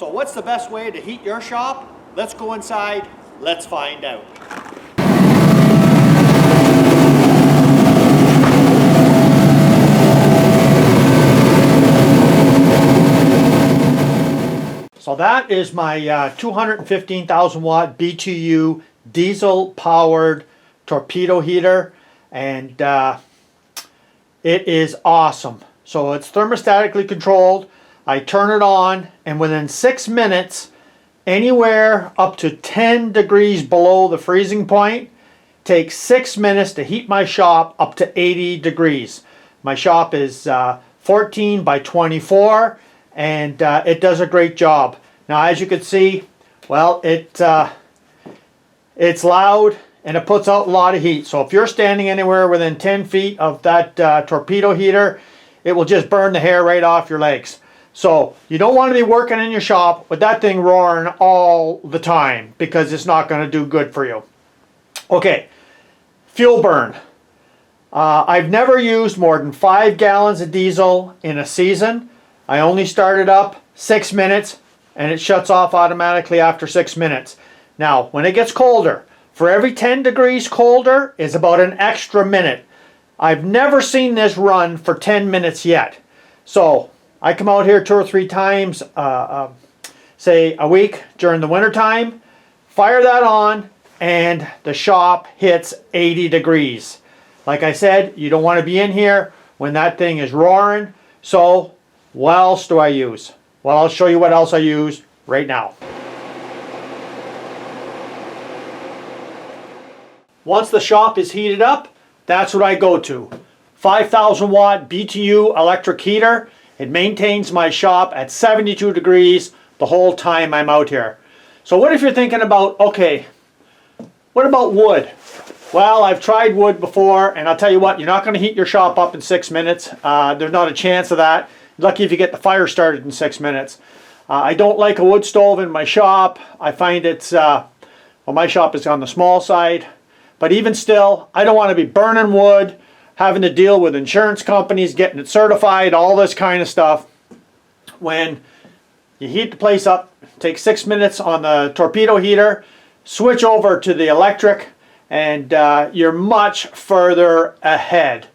So what's the best way to heat your shop? Let's go inside, let's find out. So that is my 215,000 watt BTU diesel powered torpedo heater, and it is awesome. So it's thermostatically controlled. I turn it on, and within 6 minutes, anywhere up to 10 degrees below the freezing point, takes 6 minutes to heat my shop up to 80 degrees. My shop is 14 by 24, and it does a great job. Now, as you can see, well, it's loud and it puts out a lot of heat. So if you're standing anywhere within 10 feet of that torpedo heater, it will just burn the hair right off your legs. So you don't want to be working in your shop with that thing roaring all the time, because it's not going to do good for you. Okay, fuel burn. I've never used more than 5 gallons of diesel in a season. I only start it up 6 minutes, and it shuts off automatically after 6 minutes. Now, when it gets colder, for every 10 degrees colder is about an extra minute. I've never seen this run for 10 minutes yet. So I come out here 2 or 3 times, say a week during the winter time, fire that on, and the shop hits 80 degrees. Like I said, you don't want to be in here when that thing is roaring. So what else do I use? Well, I'll show you what else I use right now. Once the shop is heated up, that's what I go to. 5,000 watt BTU electric heater. It maintains my shop at 72 degrees the whole time I'm out here. So what if you're thinking about, okay, what about wood? Well, I've tried wood before, and I'll tell you what, you're not going to heat your shop up in 6 minutes. There's not a chance of that. Lucky if you get the fire started in 6 minutes. I don't like a wood stove in my shop. I find it's, well, my shop is on the small side. But even still, I don't want to be burning wood, having to deal with insurance companies, getting it certified, all this kind of stuff. When you heat the place up, take 6 minutes on the torpedo heater, switch over to the electric, and you're much further ahead.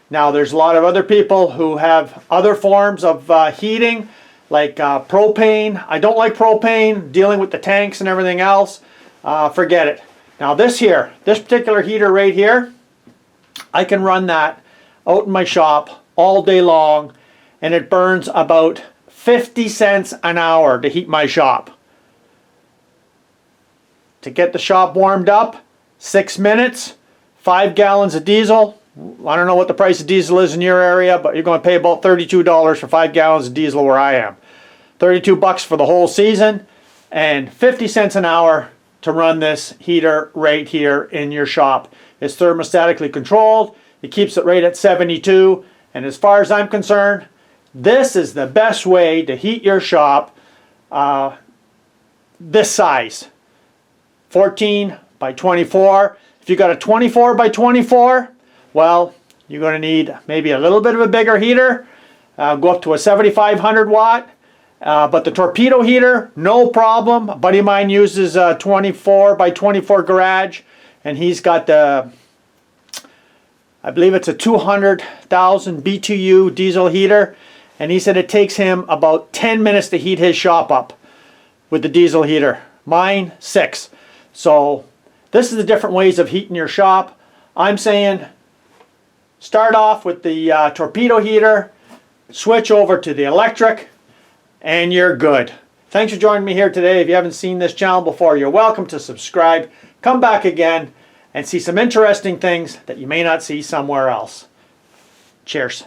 Now, there's a lot of other people who have other forms of heating, like propane. I don't like propane, dealing with the tanks and everything else. Forget it. Now this particular heater right here, I can run that out in my shop all day long, and it burns about 50 cents an hour to heat my shop. To get the shop warmed up, 6 minutes, 5 gallons of diesel. I don't know what the price of diesel is in your area, but you're going to pay about $32 for 5 gallons of diesel where I am. 32 bucks for the whole season, and 50 cents an hour to run this heater right here in your shop. It's thermostatically controlled. It keeps it right at 72. And as far as I'm concerned, this is the best way to heat your shop this size. 14 by 24. If you got a 24 by 24, well, you're going to need maybe a little bit of a bigger heater. Go up to a 7,500 watt. But the torpedo heater, no problem. A buddy of mine uses a 24 by 24 garage, and he's got the, I believe it's a 200,000 BTU diesel heater, and he said it takes him about 10 minutes to heat his shop up with the diesel heater. Mine, 6. So this is the different ways of heating your shop. I'm saying start off with the torpedo heater, switch over to the electric, and you're good. Thanks for joining me here today. If you haven't seen this channel before, you're welcome to subscribe. Come back again and see some interesting things that you may not see somewhere else. Cheers.